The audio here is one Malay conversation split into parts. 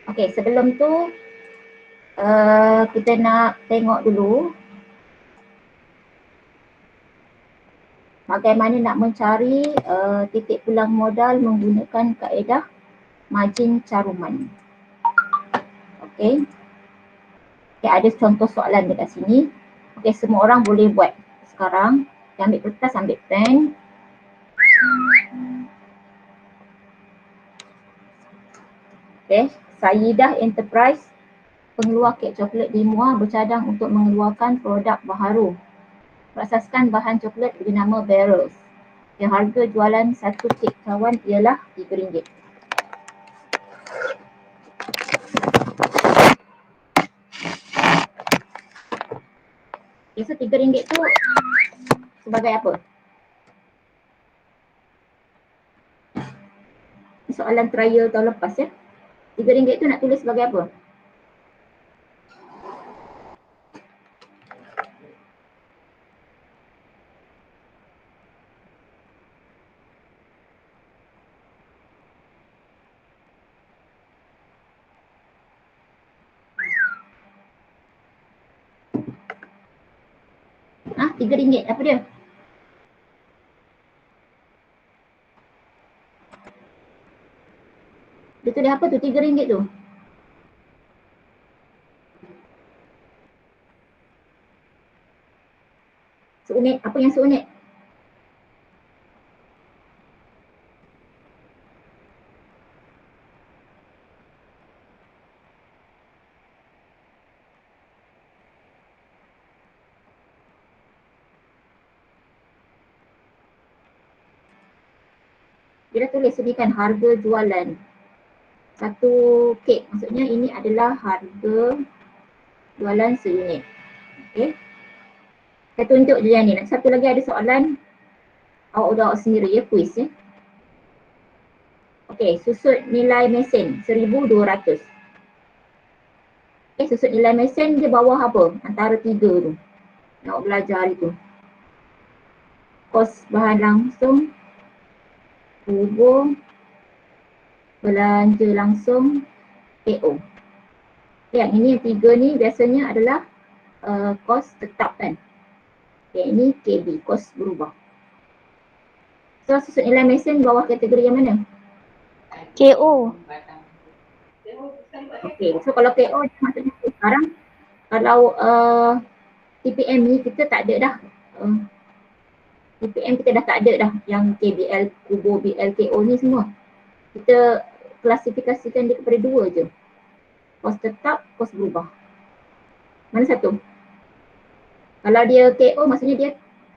Okey, sebelum tu kita nak tengok dulu bagaimana nak mencari titik pulang modal menggunakan kaedah margin caruman. Okey. Okay, ada contoh soalan dekat sini. Okey, semua orang boleh buat sekarang. Ambil kertas, ambil pen. Okey, Sayidah Enterprise, pengeluar kek coklat di Muar bercadang untuk mengeluarkan produk baharu. Berasaskan bahan coklat bernama Barrels. Yang harga jualan satu kek cawan ialah RM3. Okay, so RM3 tu sebagai apa? Soalan trial tahun lepas ya. RM3 tu nak tulis sebagai apa? RM3, apa dia? Dia tulis apa tu RM3 tu? Seunit, apa yang seunit? Dia dah tulis sediakan harga jualan satu kek, maksudnya ini adalah harga jualan seunit. Okey. Saya tunjuk je yang ni. Nanti satu lagi ada soalan awak sendiri ya, kuis ya. Okey, susut nilai mesin 1,200. Okey, susut nilai mesin dia bawah apa? Antara tiga tu. Yang awak belajar hari tu. Kos bahan langsung, hubung, belanja langsung, KO. Yang ini yang tiga ni biasanya adalah kos tetap kan. Okay, ini KB, kos berubah. So susut nilai mesin bawah kategori yang mana? KO. Okay, so kalau KO maksudnya sekarang kalau TPM ni kita tak ada dah. TPM kita dah tak ada dah yang KBL, Kubo, BL, KO ni semua. Kita klasifikasikan dia kepada dua je. Kos tetap, kos berubah. Mana satu? Kalau dia KO maksudnya dia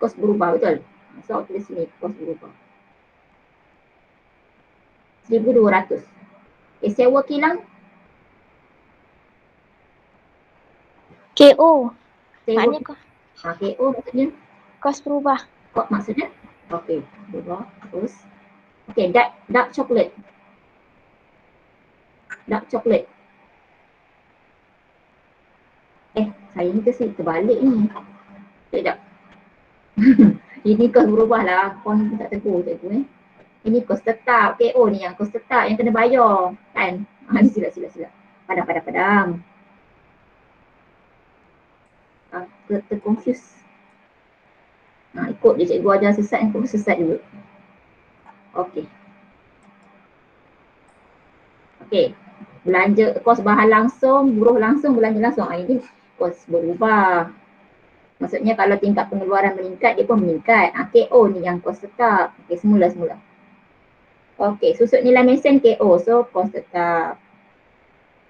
kos berubah, betul? So aku tulis sini, kos berubah. 1,200. Okay, sewa kilang? KO. Sewa Maknanya KO maksudnya? Kos berubah. Kos maksudnya? Okay, berubah. Terus. Okay, dark chocolate. Dark chocolate. Saya ni terbalik ni. Sekejap. Ini kos berubah lah. Pon tak tegur cikgu eh. Ini kos tetap. KO ni yang kos tetap yang kena bayar. Kan? Ni silap. Padam. Terconfuse. Ikut je cikgu ajar sesat, ikut sesat juga. Okey. Belanja kos bahan langsung, buruh langsung, belanja langsung. Ini kos berubah. Maksudnya kalau tingkat pengeluaran meningkat, dia pun meningkat. KO ni yang kos tetap. Okey, semula. Okey, susut nilai mesin KO, so kos tetap.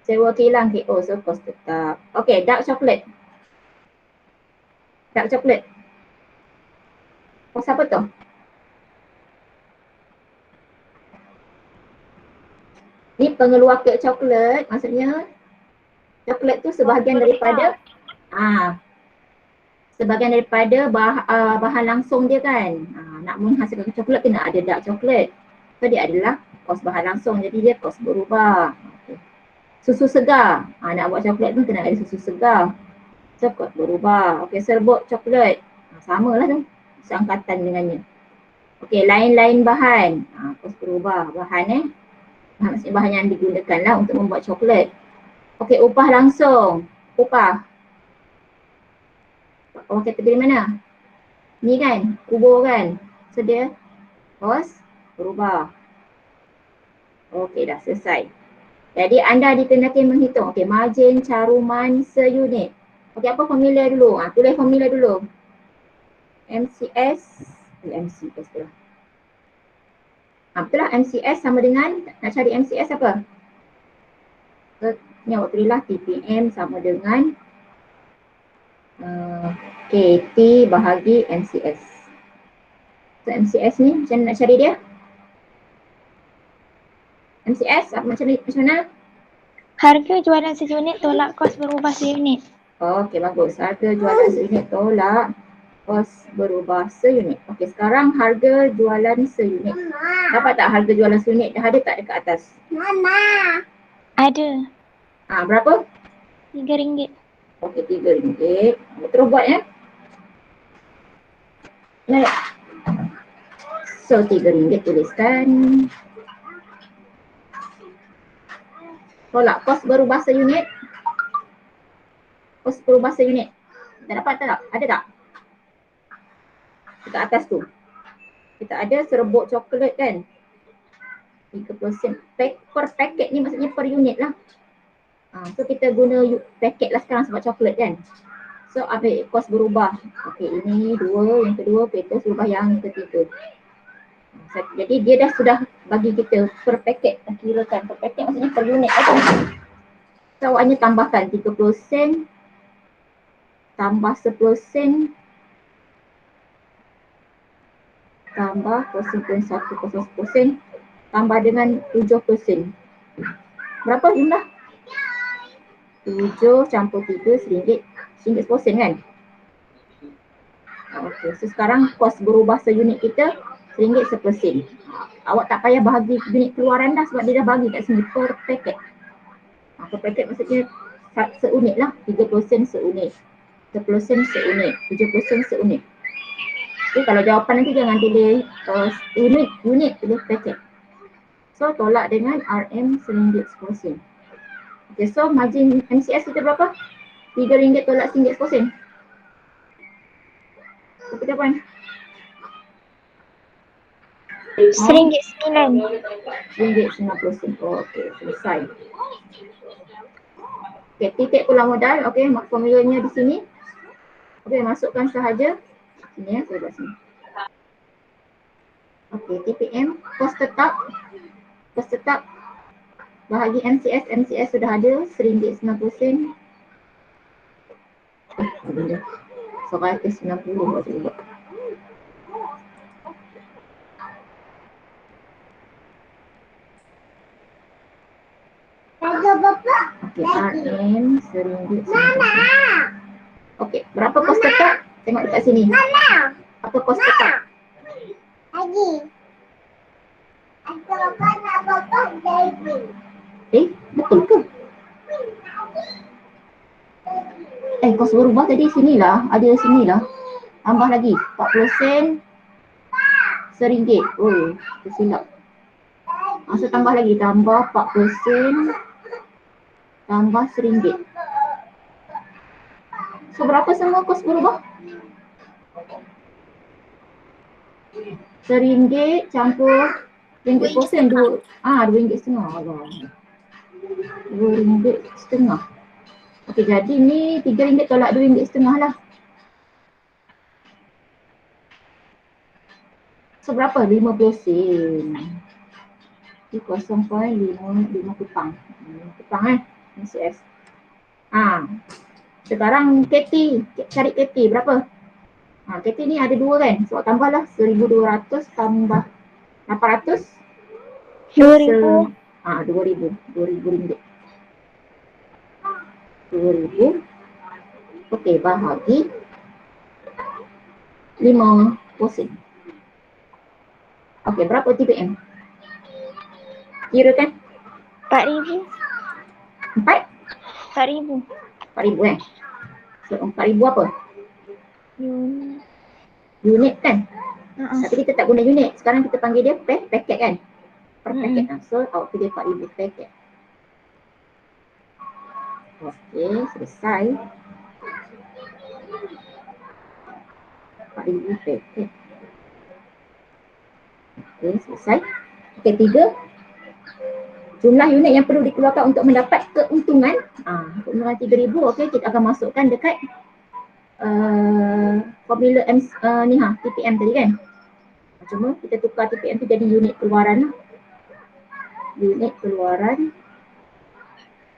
Sewa kilang KO, so kos tetap. Okey, dark chocolate. Kos apa tu? Ni pengeluar kek coklat, maksudnya coklat tu sebahagian daripada bahan langsung dia kan. Nak menghasilkan coklat kena ada dark coklat. So dia adalah kos bahan langsung, jadi dia kos berubah. Okay. Susu segar, nak buat coklat tu kena ada susu segar. So kos berubah. Okey, serbuk coklat, samalah tu, seangkatan dengannya. Okey, lain-lain bahan, kos berubah. Bahan Maksudnya bahan yang digunakan lah untuk membuat coklat. Okey, upah langsung. Upah. Kategori mana? Ni kan, kubur kan. So dia kos berubah. Okey, dah selesai. Jadi anda dikenakan menghitung. Okey, margin caruman seunit. Okey, apa formula dulu? Tulis formula dulu. MCS pula. Betul lah, MCS sama dengan, nak cari MCS apa? Ni awak tulis lah, TPM sama dengan KT bahagi MCS. So MCS ni macam mana nak cari dia? MCS macam mana? Harga jualan seunit tolak kos berubah seunit. Okey, bagus. Harga jualan seunit tolak kos berubah seunit. Okey, sekarang harga jualan seunit. Dapat tak harga jualan seunit? Dah ada tak dekat atas? Ada. Berapa? RM3. Okey, RM3. Terus buat ya. Naik. So RM3 tuliskan. Tolak kos berubah seunit. Kos berubah seunit. Tak dapat tak? Ada tak? Dekat atas tu. Kita ada serbuk coklat kan? 30% per paket ni maksudnya per unit lah. So kita guna paket lah sekarang sebab coklat kan. So ambil kos berubah. Okey, ini dua, yang kedua, kos berubah yang ketiga. Jadi dia dah sudah bagi kita per paket. Kirakan per paket maksudnya per unit kan. So awaknya tambahkan 30 sen tambah 10 sen tambah 0.1 sen tambah dengan 70 sen. Berapa jumlah? 7 campur 3 RM1. RM1 10 sen kan? Okey, so sekarang kos berubah seunit kita RM1 10 sen. Awak tak payah bahagi unit keluaran dah sebab dia dah bagi kat sini per paket. Per paket maksudnya seunit lah, 30 sen seunit, 10 sen seunit, 70 sen seunit. Okay, kalau jawapan nanti jangan tulis unit, tulis paket. So tolak dengan RM RM1 10 sen. Okay, so margin MCS kita berapa? RM3 tolak RM1 10 sen. Apa jawapan? RM9. RM90. Okey, selesai. Okey, titik pula modal. Okey, formulanya di sini. Okey, masukkan sahaja. Sini ya, saya buat sini. Okey, TPM, kos tetap. Kos tetap bahagi MCS. MCS sudah ada, RM1.90. Benda. RM190 saya buat. Okey, RM RM1.90. Okey, berapa kos tetap? Tengok dekat sini. Apa kos tetap? Betul ke? Kos berubah tadi sinilah, ada sinilah. Tambah lagi 40 sen RM1. Oh, tersilap. So tambah lagi, tambah 40 sen tambah RM1. So berapa semua kos berubah? RM1 campur RM1 sen, RM2.50. RM2.50. Okey, jadi ni RM3 tolak RM2.50 lah. So berapa? 50 sen. 0.5 kupang. 5 kupang MCS. Sekarang KT, cari KT berapa? KT ni ada dua kan? So tambahlah 1,200 tambah 800. 2,000. RM2,000. RM2,000. Okey, bahagi 50 sen. Okey, berapa TPM? Kira kan? 4,000. 4? 4,000. 4,000 So 4,000 apa? Unit. Unit kan? Tapi kita tak guna unit. Sekarang kita panggil dia paket kan? per paket lah. So output dia 4,000 paket. Okey, selesai. 4,000 paket. Okey, selesai. Okey, 3. Jumlah unit yang perlu dikeluarkan untuk mendapat keuntungan. Keuntungan 3,000. Okey, kita akan masukkan dekat formula TPM tadi kan. Cuma kita tukar TPM tu jadi unit keluaran lah. Unit keluaran.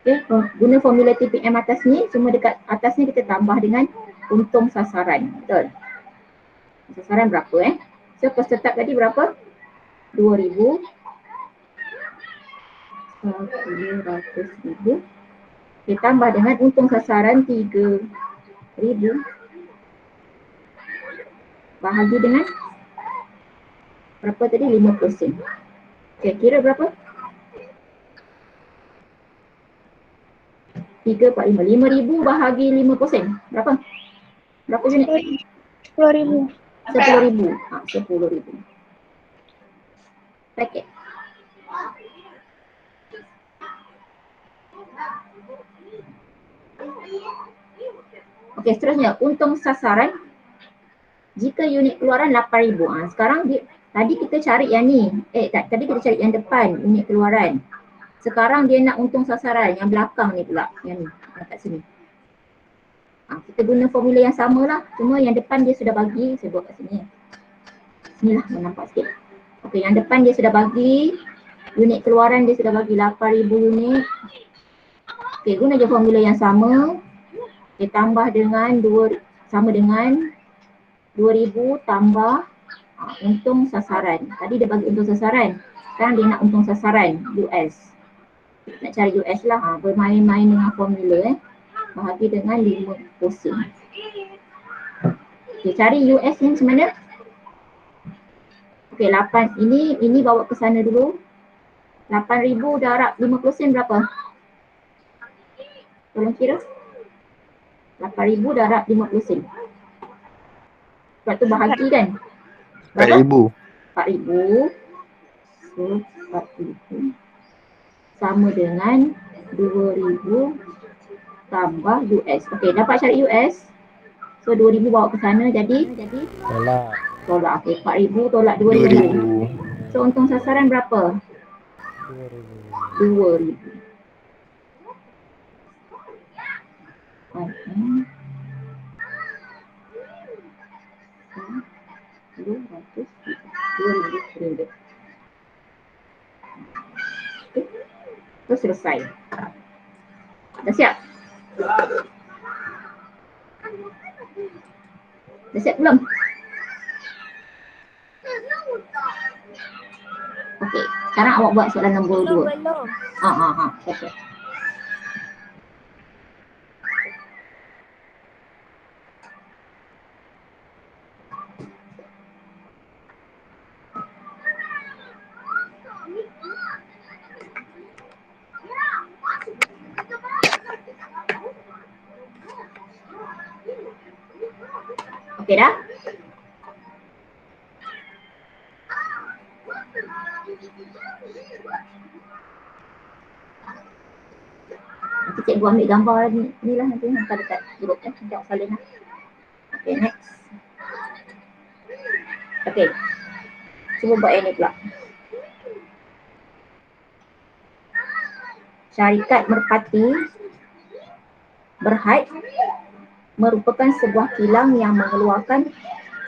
Okay, guna formula TPM atas ni, cuma dekat atas ni kita tambah dengan untung sasaran. Betul? Sasaran berapa So cost tetap tadi berapa? 2,000. 100,000. Okay, tambah dengan untung sasaran 3,000. Bahagi dengan berapa tadi? 50 sen. Okay, kira berapa? 3, 4, 5. 5,000 bahagi 50 sen. Berapa? Berapa unit? 10,000. 10,000. 10,000. Paket. Okey, seterusnya untung sasaran. Jika unit keluaran 8,000. Sekarang tadi kita cari yang ni. Tadi kita cari yang depan, unit keluaran. Sekarang dia nak untung sasaran yang belakang ni pula, yang ni, kat sini. Kita guna formula yang sama lah, cuma yang depan dia sudah bagi, saya buat kat sini. Sini lah, nampak sikit. Okey, yang depan dia sudah bagi, unit keluaran dia sudah bagi 8,000 unit. Okey, guna je formula yang sama. Okey, tambah dengan sama dengan 2,000 tambah untung sasaran. Tadi dia bagi untung sasaran, sekarang dia nak untung sasaran US. Nak cari US lah, bermain-main dengan formula bahagi dengan 50 sen. Okay, cari US ni macam mana? Okay, 8, ini bawa ke sana dulu. 8,000 darab 50 sen berapa? Tolong kira. 8,000 darab 50 sen. Sebab tu bahagi kan? 4,000. 4,000. So, 4,000 sama dengan 2,000 tambah US. Okey, dapat cari US. So 2,000 bawa ke sana jadi tolak. Okey, 4,000 tolak 2,000. So untung sasaran berapa? 2,000. RM200. Terus selesai. Dah siap? Dah siap belum? Okey, sekarang awak buat soalan nombor 2. Belum. Okay. Okey dah? Nanti cikgu ambil gambar ni lah nanti hantar dekat grup sekejap salin lah. Okay, next. Okay, cuba buat yang ni pula. Syarikat merpati Berhad merupakan sebuah kilang yang mengeluarkan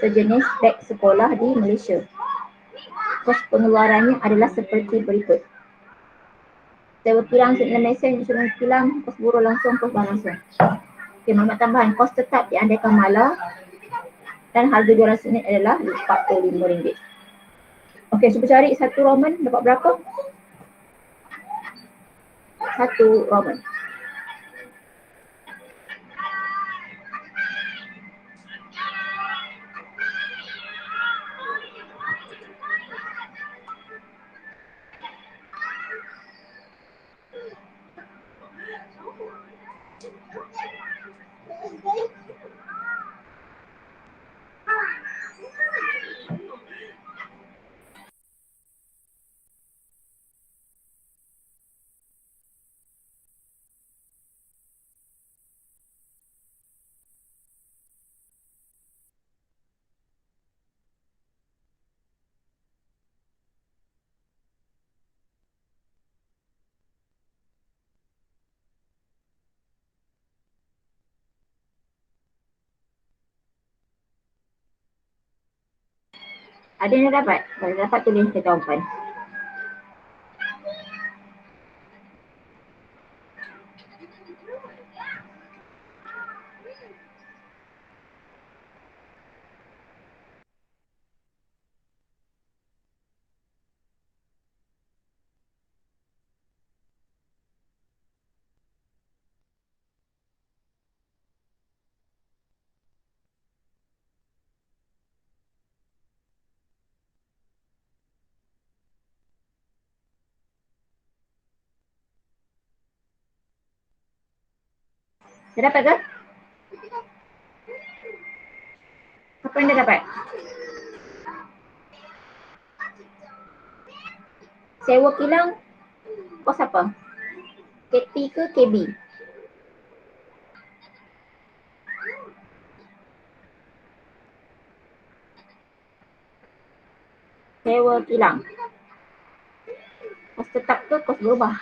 sejenis beg sekolah di Malaysia. Kos pengeluarannya adalah seperti berikut. Sewa kilang dalam Malaysia, insurans kilang, kos buruh langsung, kos barang langsung. Okey, maklumat tambahan, kos tetap diandaikan malar dan harga jualan unit adalah RM45. Okey, cuba cari satu Roman dapat berapa? Satu Roman. Ada yang dapat? Kalau dapat tulis ke jawapan. Dah dapat ke? Apa yang dah dapat? Sewa kilang kos apa? KT ke KB? Sewa kilang. Kos tetap ke kos berubah?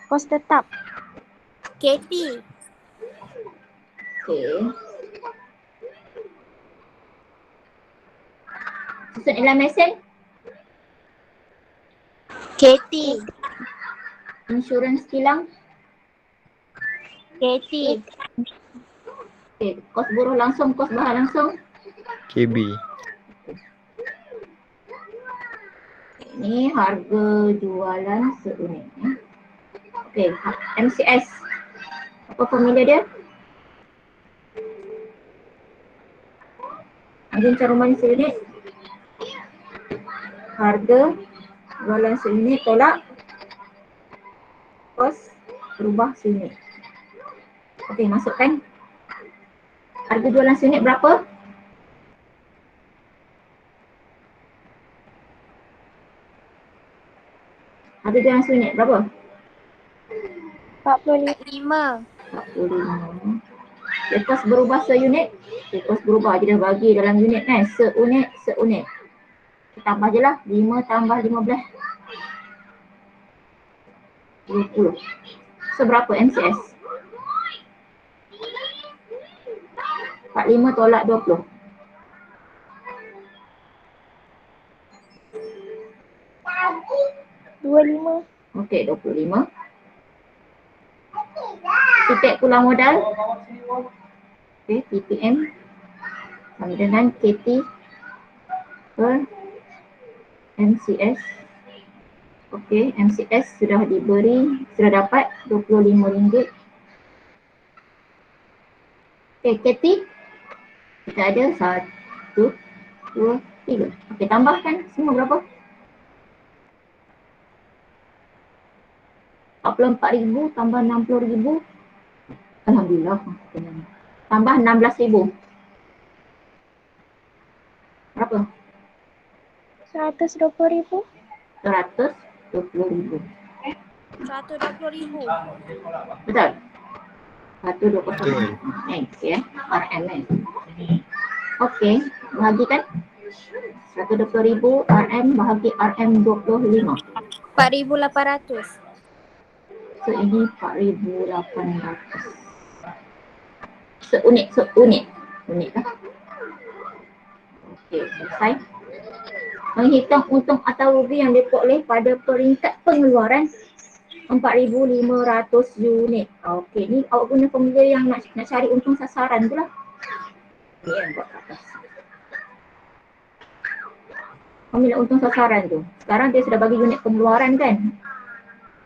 Kos tetap. KT. Okey. Susun dalam mesin? KT. Insurans kilang? KT. Okey. Kos buruh langsung, kos bahan langsung? KB. Ini harga jualan seunit. Okey, MCS. Apa formula dia? Margin caruman seunit. Harga jualan seunit tolak kos berubah seunit. Okey, masukkan. Harga jualan seunit berapa? Harga jualan seunit berapa? 45. 45. Okay, kos berubah seunit. Okay, kos berubah je dah bagi dalam unit kan. Seunit, seunit. Kita tambah je lah. 5 tambah 15. 20. Seberapa MCS? 45 tolak 20. 25. Okey, 25. Titik pulang modal. Okey, TPM sama dengan KT per MCS. Okey, MCS sudah diberi, sudah dapat RM25. Okey, KT kita ada 1, 2, 3. Okey, tambahkan semua berapa? 44,000 tambah 60,000. Alhamdulillah. Tambah 16,000. Berapa? 120,000. 120,000. 120,000. Betul? 120,000. Betul. Thanks ya. RM. Okey, bahagikan. 120,000 RM bahagi RM 25. 4,800. So ini 4,800. Seunit, seunit. Unit lah. Okey, selesai. Menghitung untung atau rugi yang diperoleh pada peringkat pengeluaran 4,500 unit. Okey, ni awak guna formula yang nak cari untung sasaran tu lah. Ni yang buat kat atas. Formula untung sasaran tu. Sekarang dia sudah bagi unit pengeluaran kan?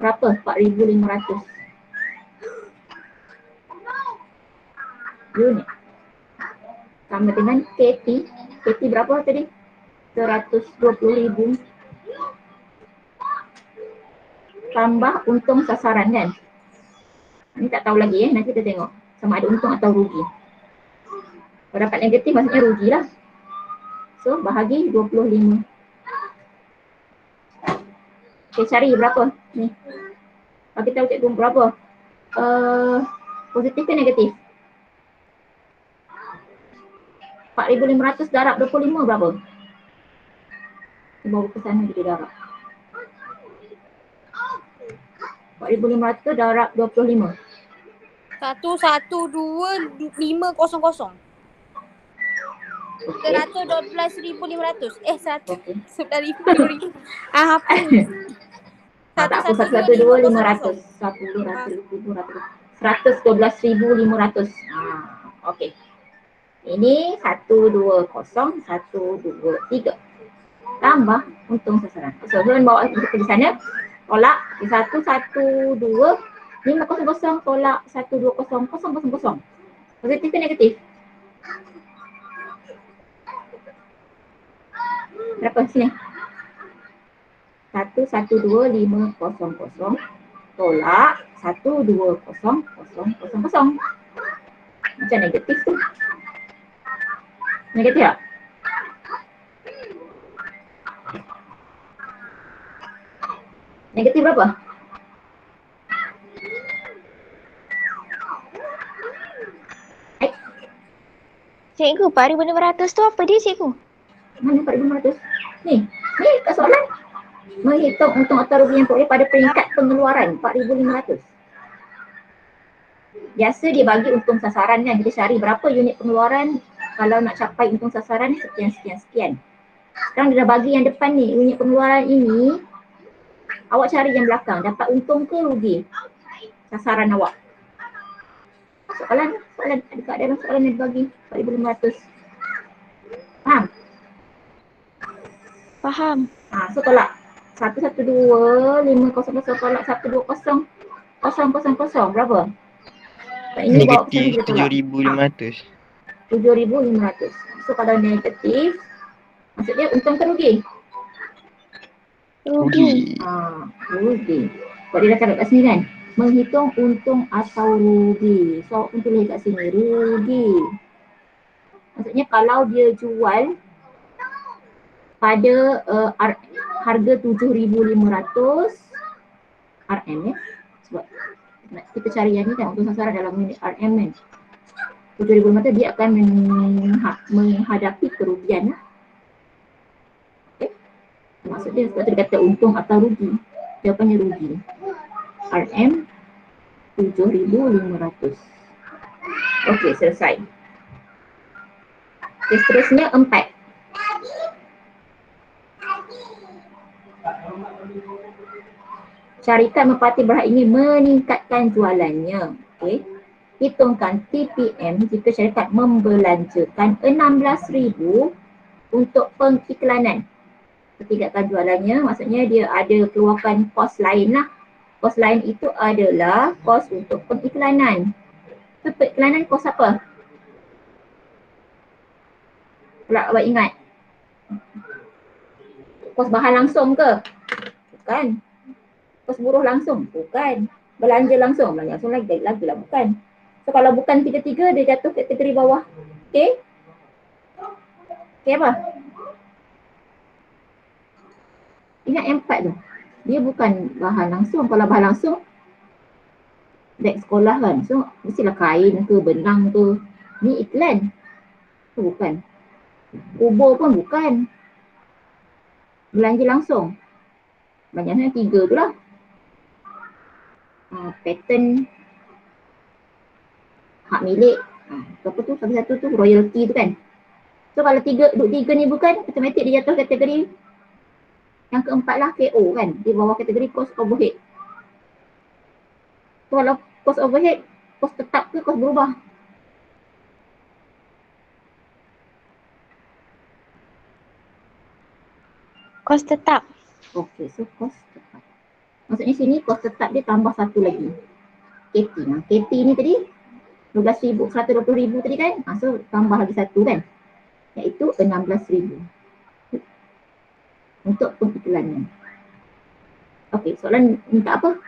Berapa? 4,500 unit. Sama dengan KT. KT berapa tadi? 120,000 tambah untung sasaran kan? Ni tak tahu lagi nanti kita tengok sama ada untung atau rugi. Kalau dapat negatif maksudnya rugi lah. So bahagi 25. Okay, cari berapa ni? Kalau kita tahu cikgu berapa? Positif ke negatif? 4,500 darab 25 berapa? Kita bawa ke sana jadi darab. 4,500 darab 25. 112,500. Okey. 112,500. 100. Okey. 9,000, 2,000. Apa ni? Tak apa, 112,500. 112,500. Okey. Ini 120, 123. Tambah untung sasaran. So, Zul bawa di sana. Tolak 112, 500, tolak 120, 000. Positif ke negatif? Berapa sini? 112,500 tolak 120,000. Macam negatif tu. Negatif tak? Negatif berapa? Cikgu, 4,500 tu apa dia cikgu? Mana 4,500? Ni kat soalan. Menghitung untung atau rugi yang peroleh pada peringkat pengeluaran 4,500. Biasa dia bagi untung sasaran kan. Kita cari berapa unit pengeluaran kalau nak capai untung sasaran sekian. Sekarang dia dah bagi yang depan ni, unit pengeluaran ini. Awak cari yang belakang, dapat untung ke rugi sasaran awak. Soalan dekat dalam soalan yang dibagi 4,500. Faham? Faham. So tolak 112,500 tolak 120,000. Berapa? Ini bawa ke sana Negatif kita tolak. 7,500. 7,500. So kalau negatif, maksudnya untung ke rugi? Rugi. Rugi. Sebab dia dah cakap kat sini kan, menghitung untung atau rugi. So awak pun tulis kat sini, rugi. Maksudnya kalau dia jual pada harga 7,500 RM ya. Sebab kita cari yang ni kan, untung sasaran dalam unit RM kan. 7,500 dia akan menghadapi kerugian. Okay. Maksudnya sebab tu dia kata untung atau rugi. Jawapannya rugi. RM 7,500. Okey, selesai. Okay, seterusnya 4. Syarikat merpati berhad ini meningkatkan jualannya. Okey. Hitungkan TPM jika syarikat membelanjakan 16,000 untuk pengiklanan. Ketingkatkan jualannya maksudnya dia ada keluarkan kos lain lah. Kos lain itu adalah kos untuk pengiklanan. Itu pengiklanan kos apa? Kalau awak ingat. Kos bahan langsung ke? Bukan. Kos buruh langsung? Bukan. Belanja langsung lagi lah bukan. So kalau bukan tiga-tiga dia jatuh kategori bawah. Okey? Okey apa? Ingat yang 4 tu. Dia bukan bahan langsung. Kalau bahan langsung beg sekolah kan. So mestilah kain ke, benang ke. Ni iklan. Tu bukan. Kubur pun bukan. Belanja langsung. Banyaknya 3 tu lah. Pattern, hak milik, apa tu, satu tu royalty tu kan. So kalau tiga ni bukan, automatik dia jatuh kategori yang keempat lah, KO kan. Di bawah kategori cost overhead. So kalau cost overhead, cost tetap ke cost berubah? Kos tetap. Okay, so cost tetap. Maksudnya sini cost tetap dia tambah satu lagi. KT. KT ni tadi 12,000, 120,000 tadi kan. So tambah lagi satu kan. Iaitu 16,000. Untuk pengiklanan. Okey, soalan minta apa?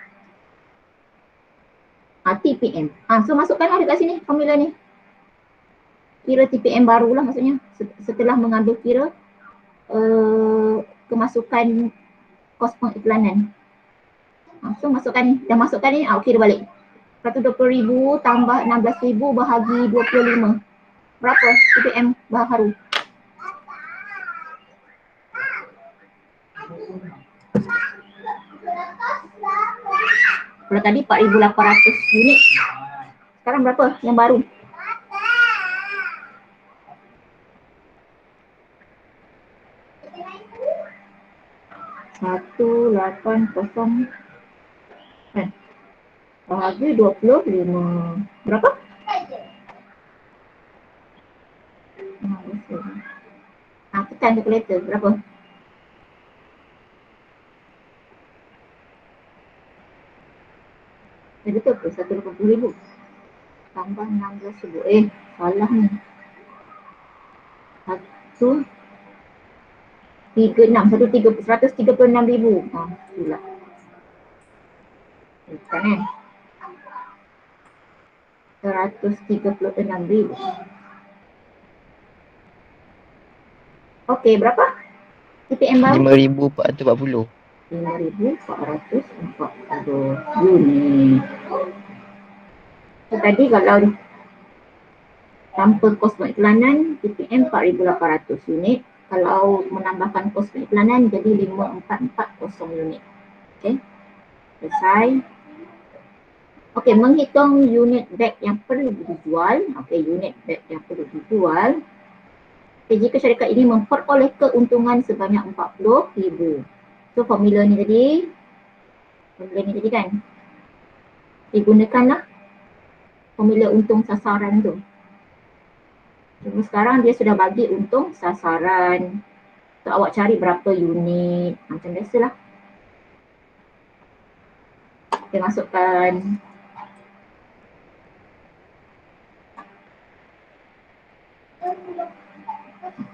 TPM. So masukkanlah dekat sini formula ni. Kira TPM barulah maksudnya. Setelah mengambil kira kemasukan kos pengiklanan. So masukkan ni. Dah masukkan ni, kira balik. 120,000 tambah 16,000 bahagi 25. Berapa TPM baru? Kalau tadi 4,800 unit. Sekarang berapa yang baru? 1800 bahagi 25. Berapa? Tekan kalkulator berapa? Betul ke 180,000 tambah 16,000. Salah ni. 136,000. Itulah. Bukan 136,000. Okey, berapa? TPM baru? 5,440. 5,440 unit. So, tadi kalau tanpa kos pengiklanan, TPM 4,800 unit. Kalau menambahkan kos pengiklanan jadi 5,440 unit. Okey. Selesai. Okey, menghitung unit beg yang perlu dijual. Okey, unit beg yang perlu dijual. Okay, jika syarikat ini memperoleh keuntungan sebanyak 40,000. So formula ni tadi kan digunakanlah formula untung sasaran tu. Cuma sekarang dia sudah bagi untung sasaran. So awak cari berapa unit macam biasalah. Kita masukkan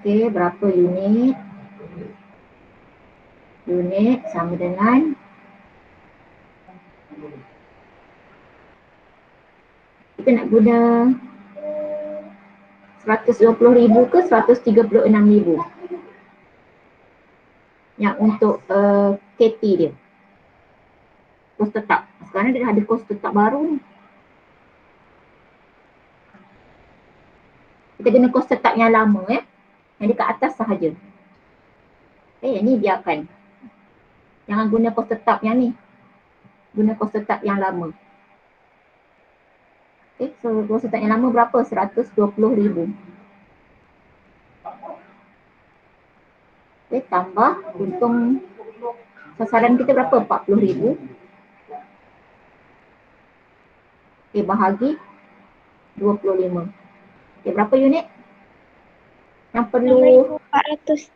okey, berapa unit? Unit sama dengan kita nak guna 120,000 ke 136,000 yang untuk KT dia, kos tetap. Sekarang dia ada kos tetap baru ni. Kita guna kos tetap yang lama yang dekat atas sahaja. Yang ni biarkan. Jangan guna kos tetap yang ni. Guna kos tetap yang lama. So kos tetap yang lama berapa? 120,000. Tambah untung sasaran kita berapa? 40,000. Bahagi 25. Berapa unit yang perlu? 6,400.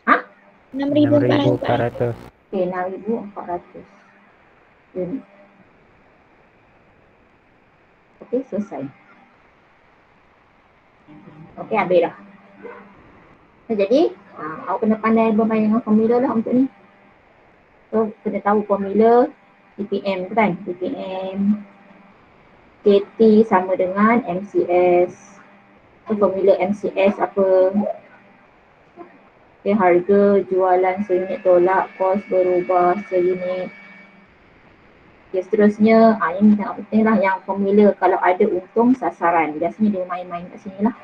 Ha? 6,400. 6,400 unit. Selesai. Habis dah. Jadi awak kena pandai bermain dengan formula lah untuk ni. So kena tahu formula TPM kan. TPM KT sama dengan MCS. So formula MCS apa? Harga jualan seunit tolak kos berubah seunit. Seterusnya ini sangat penting lah yang formula kalau ada untung sasaran. Biasanya dia main-main kat sini lah.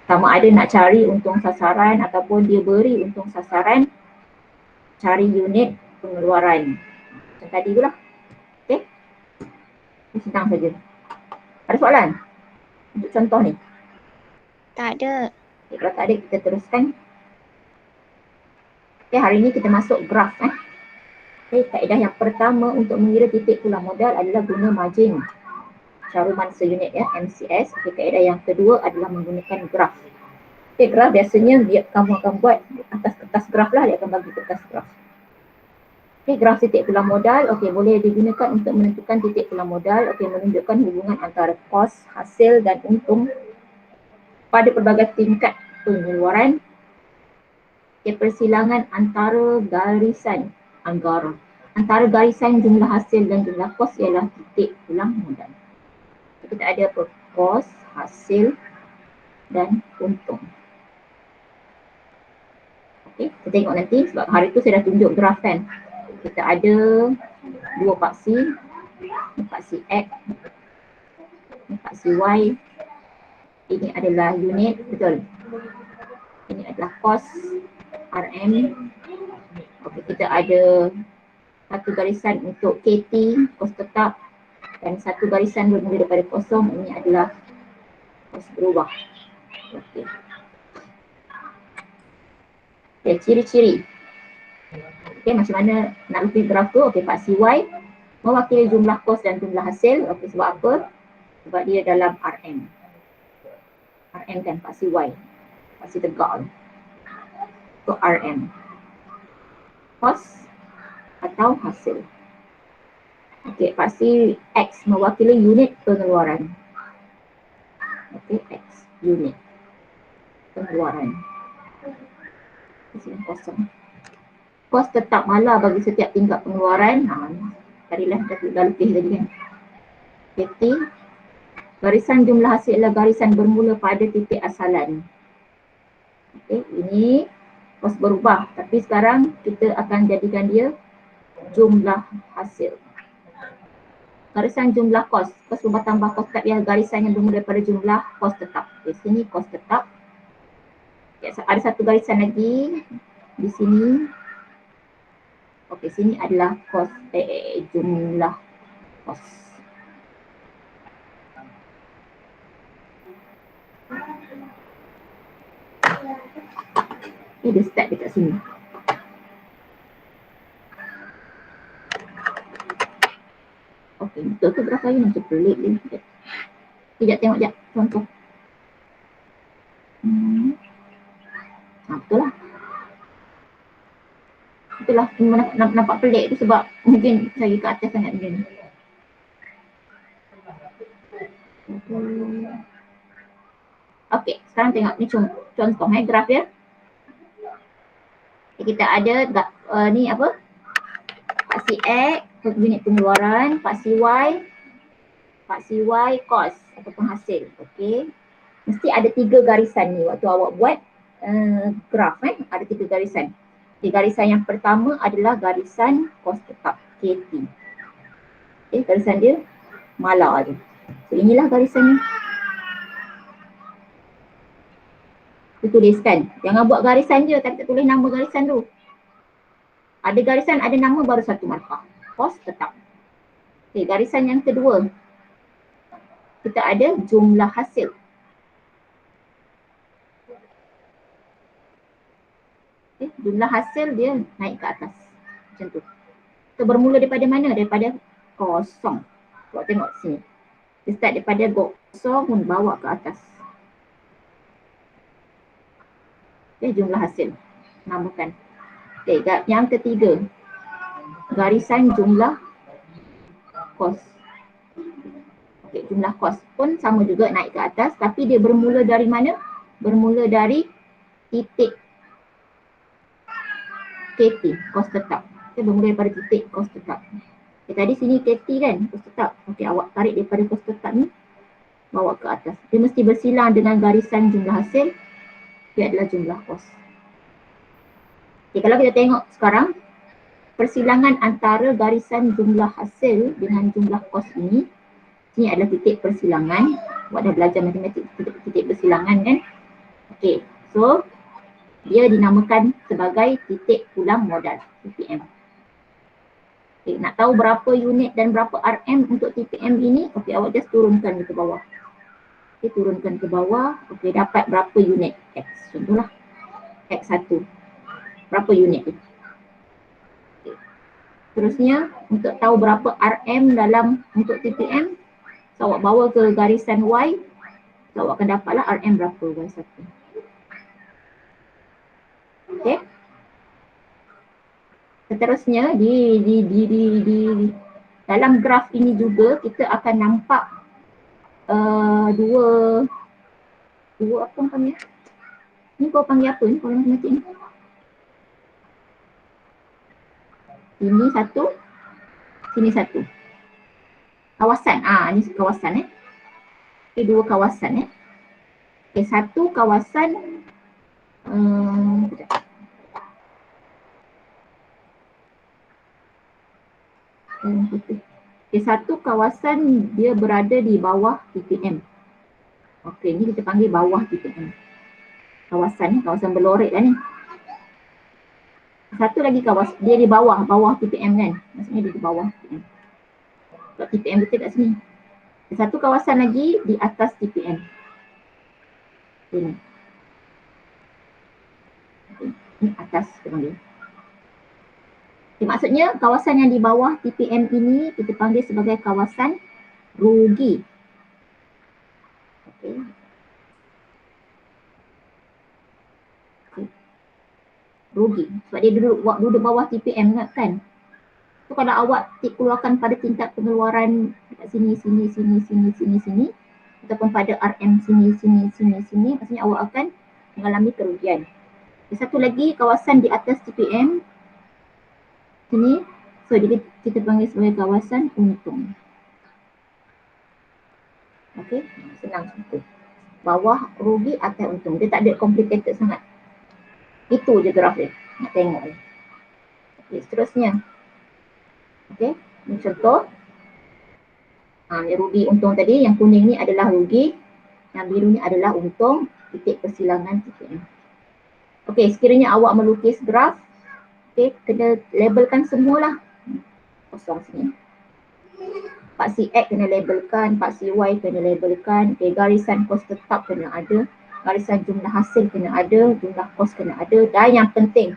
Sama ada nak cari untung sasaran ataupun dia beri untung sasaran, cari unit pengeluaran. Macam tadi tu lah. Okay. Ini senang saja. Ada soalan untuk contoh ni? Tak ada. Kalau tak ada kita teruskan. Hari ni kita masuk graf. Kaedah yang pertama untuk mengira titik pulang modal adalah guna margin caruman seunit MCS. Kaedah yang kedua adalah menggunakan graf. Graf biasanya kamu akan buat atas kertas graf lah, dia akan bagi kertas graf. Graf titik pulang modal boleh digunakan untuk menentukan titik pulang modal. Menunjukkan hubungan antara kos, hasil dan untung pada pelbagai tingkat pengeluaran. Persilangan antara garisan anggaran. Antara garisan jumlah hasil dan jumlah kos ialah titik pulang modal. Kita ada apa? Kos, hasil dan untung. Kita tengok nanti sebab hari tu saya dah tunjuk graf kan. Kita ada dua paksi. Paksi X, paksi Y. Ini adalah unit, betul. Ini adalah kos RM. Kita ada satu garisan untuk KT, kos tetap, dan satu garisan bermula daripada kosong. Ini adalah kos berubah. Ciri-ciri. Okey, macam mana nak lukis graf tu? Okey, paksi Y mewakili jumlah kos dan jumlah hasil. Okey, sebab apa? Sebab dia dalam RM. RM kan, paksi Y. Paksi tegak tu. So, RM. Kos atau hasil. Okey, paksi X mewakili unit pengeluaran. Okey, X, unit pengeluaran. Di sini kosong. Kos tetap mala bagi setiap tingkat pengeluaran. Tadilah dah lukis tadi kan. PT, barisan jumlah hasil adalah barisan bermula pada titik asalan. Okey, ini kos berubah. Tapi sekarang kita akan jadikan dia jumlah hasil. Garisan jumlah kos. Kos berubah tambah kos tetap ialah garisan yang bermula daripada jumlah kos tetap. Di sini kos tetap. Okay, so ada satu garisan lagi di sini. Okey, sini adalah kos jumlah kos. Ini dia start dekat sini. Okey, betul tu graf lain macam pelik dia. Sekejap tengok sekejap contoh. Betul lah. Itulah nampak pelik tu sebab mungkin saya ke atas sangat macam ni. Okey, sekarang tengok ni contoh graf ya. Kita ada ni apa? Paksi X unit pengeluaran, paksi Y kos ataupun hasil. Okey. Mesti ada 3 garisan ni waktu awak buat graf ada 3 garisan. Di garisan yang pertama adalah garisan kos tetap KT. Okey, garisan dia mala tu. So inilah garisannya. Tuliskan. Jangan buat garisan je tapi tak tulis nama garisan tu. Ada garisan ada nama baru satu markah. Kos tetap. Okey, garisan yang kedua. Kita ada jumlah hasil. Okay, jumlah hasil dia naik ke atas. Macam tu. Kita bermula daripada mana? Daripada kosong. Awak tengok sini. Kita start daripada kosong pun bawa ke atas. Okay, jumlah hasil. Namakan. Okay, yang ketiga. Garisan jumlah kos. Okay, jumlah kos pun sama juga naik ke atas tapi dia bermula dari mana? Bermula dari titik KT, kos tetap. Kita bermula daripada titik kos tetap. Okay, tadi sini KT kan, kos tetap. Okey, awak tarik daripada kos tetap ni bawa ke atas. Dia mesti bersilang dengan garisan jumlah hasil. Dia adalah jumlah kos. Okay, kalau kita tengok sekarang persilangan antara garisan jumlah hasil dengan jumlah kos ini adalah titik persilangan. Awak dah belajar matematik titik persilangan kan? Okey, so dia dinamakan sebagai titik pulang modal, TPM. Okay, nak tahu berapa unit dan berapa RM untuk TPM ini? Okey, awak just turunkan ke bawah. Okey, turunkan ke bawah. Okey, dapat berapa unit X. Contohlah X1. Berapa unit tu? Okay. Terusnya, untuk tahu berapa RM dalam untuk TPM, so awak bawa ke garisan Y, so awak akan dapatlah RM berapa Y1. Okey. Seterusnya di dalam graf ini juga kita akan nampak dua apa orang panggil? Ni kau panggil apa ni kalau matematik ni? Ini satu, sini satu. Kawasan. Ni kawasan Okay, dua kawasan Okay, satu kawasan Okay, satu kawasan dia berada di bawah TPM. Okey, ni kita panggil bawah TPM. Kawasan ni, kawasan berlorek lah ni. Satu lagi kawasan, dia di bawah TPM kan. Maksudnya dia di bawah TPM. Sebab TPM kita kat sini. Satu kawasan lagi di atas TPM. Ini. Okay. Ini atas kita panggil. Okay, maksudnya kawasan yang di bawah TPM ini kita panggil sebagai kawasan rugi. Okay. Rugi. Sebab dia duduk bawah TPM kan. So kalau awak keluarkan pada tingkat pengeluaran dekat sini, ataupun pada RM sini, maksudnya awak akan mengalami kerugian. Satu lagi kawasan di atas TPM sini, so kita panggil sebagai kawasan untung. Okey, senang sikit. Bawah rugi, atas untung. Dia tak ada complicated sangat. Itu je graf dia. Nak tengok ni. Okey, seterusnya. Okey, ini contoh. Yang rugi untung tadi, yang kuning ni adalah rugi, yang biru ni adalah untung, titik persilangan TPM. Okey, sekiranya awak melukis graf, okey, kena labelkan semualah. Kosong sini. Pak CX kena labelkan, Pak CY kena labelkan, okey, garisan kos tetap kena ada, garisan jumlah hasil kena ada, jumlah kos kena ada, dan yang penting,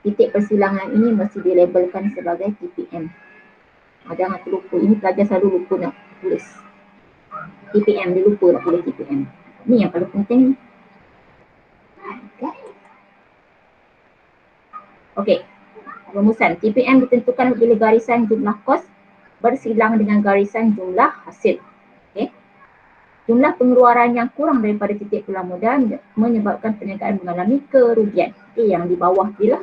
titik persilangan ini mesti dilabelkan sebagai TPM. Jangan terlupa, ini pelajar selalu lupa nak tulis TPM, dia lupa nak tulis TPM. Ni yang paling penting. Okey, rumusan TPM ditentukan bila garisan jumlah kos bersilang dengan garisan jumlah hasil. Okey. Jumlah pengeluaran yang kurang daripada titik pulang modal menyebabkan perniagaan mengalami kerugian. Okey, yang di bawah ni lah.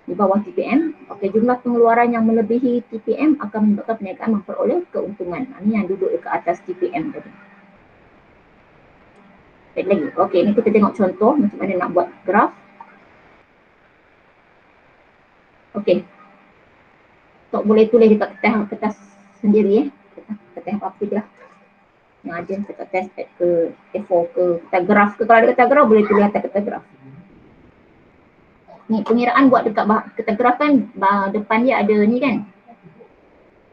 Di bawah TPM, okey, jumlah pengeluaran yang melebihi TPM akan menyebabkan perniagaan memperoleh keuntungan. Ini yang duduk dekat atas TPM tadi. Baik lagi. Okey, ni kita tengok contoh macam mana nak buat graf. Okey. Tok boleh tulis dekat kertas sendiri kertas apa je lah. Yang ada kertas ke A4 ke kertas graf ke, kalau ada kertas graf boleh tulis atas kertas graf. Ni pengiraan buat dekat kertas graf kan, depan dia ada ni kan.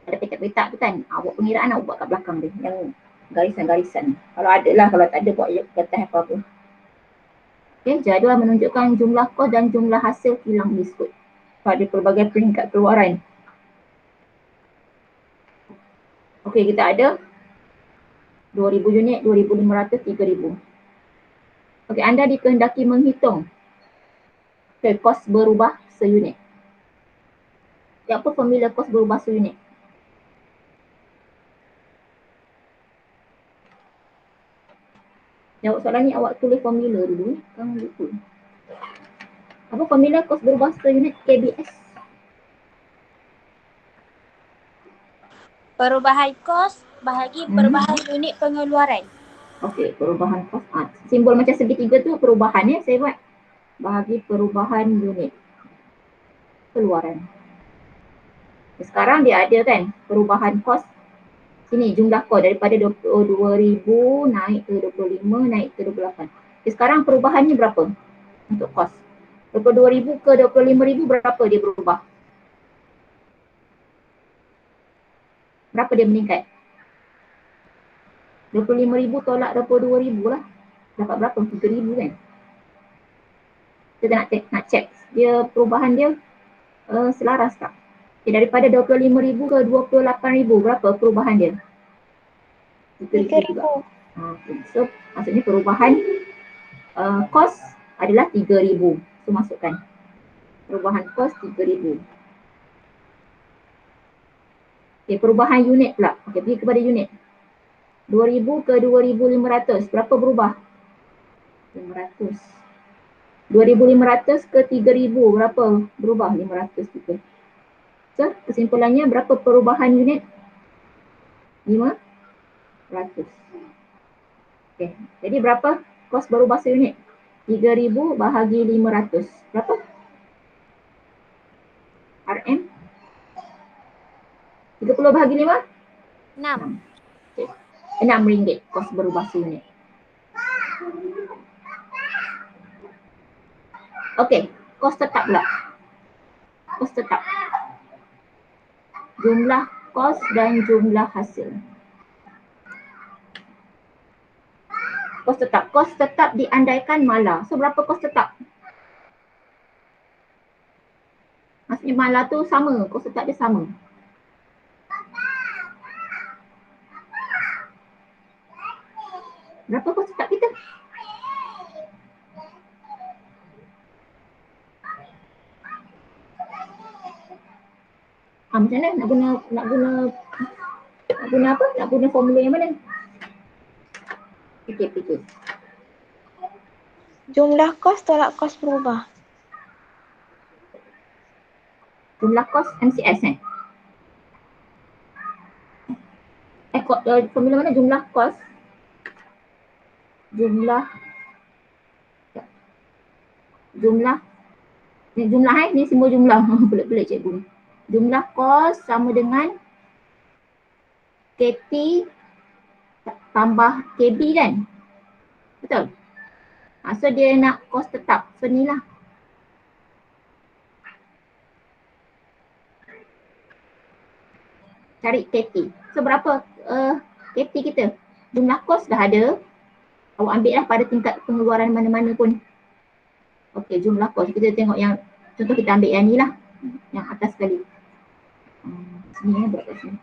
Ada petak-petak tu kan. Buat pengiraan nak buat kat belakang dia yang garisan-garisan. Kalau ada lah, kalau tak ada buat kertas apa-apa. Okay, jadual menunjukkan jumlah kos dan jumlah hasil kilang biskut pada pelbagai peringkat keluaran. Okey, kita ada 2,000 unit, 2,500, 3,000. Okey, anda dikehendaki menghitung kos berubah seunit. Apa formula kos berubah seunit? Jawab soalan ni awak tulis formula dulu. Jangan lupa. Apa formula kos berubah seunit KBS? Perubahan kos bahagi perubahan unit pengeluaran. Okey, perubahan kos. Simbol macam segitiga tu perubahan ya, saya buat. Bahagi perubahan unit keluaran. Sekarang dia ada kan perubahan kos. Sini jumlah kos daripada 22,000 naik ke 25, naik ke 28. Sekarang perubahannya berapa untuk kos? 22,000 ke 25,000 berapa dia berubah? Berapa dia meningkat? 25,000 tolak 22,000 lah. Dapat berapa? 3,000 kan? Kita nak check dia perubahan dia selaras tak? Okay, daripada 25,000 ke 28,000 berapa perubahan dia? 3,000. Okay. So maksudnya perubahan kos adalah 3,000. So masukkan perubahan kos 3,000. Okay, perubahan unit pula. Okay, pergi kepada unit. 2,000 ke 2,500 berapa berubah? 500. 2,500 ke 3,000 berapa berubah? 500 juga. So kesimpulannya berapa perubahan unit? 500. Okay, jadi berapa kos berubah seunit? 3,000 bahagi 500. Berapa? RM? 30 bahagi 5? 6. Okay. RM6 kos berubah seunit. Okey, kos tetap pula. Kos tetap. Jumlah kos dan jumlah hasil. Kos tetap. Kos tetap diandaikan malah. So berapa kos tetap? Maksudnya malah tu sama, kos tetap dia sama. Berapa kos tetap kita? Macam mana nak guna apa? Nak guna formula yang mana? Fikir. Jumlah kos tolak kos berubah. Jumlah kos MCS formula mana? Jumlah kos. Jumlah ni semua jumlah. Pelik-pelik cikgu. Jumlah kos sama dengan KP tambah KB kan? Betul? So dia nak kos tetap. So ni lah. Cari KP. So berapa KP kita? Jumlah kos dah ada. Awak ambil lah pada tingkat pengeluaran mana-mana pun. Okey, jumlah kos. Kita tengok yang, contoh kita ambil yang ni lah. Yang atas sekali. Sini buat kat sini.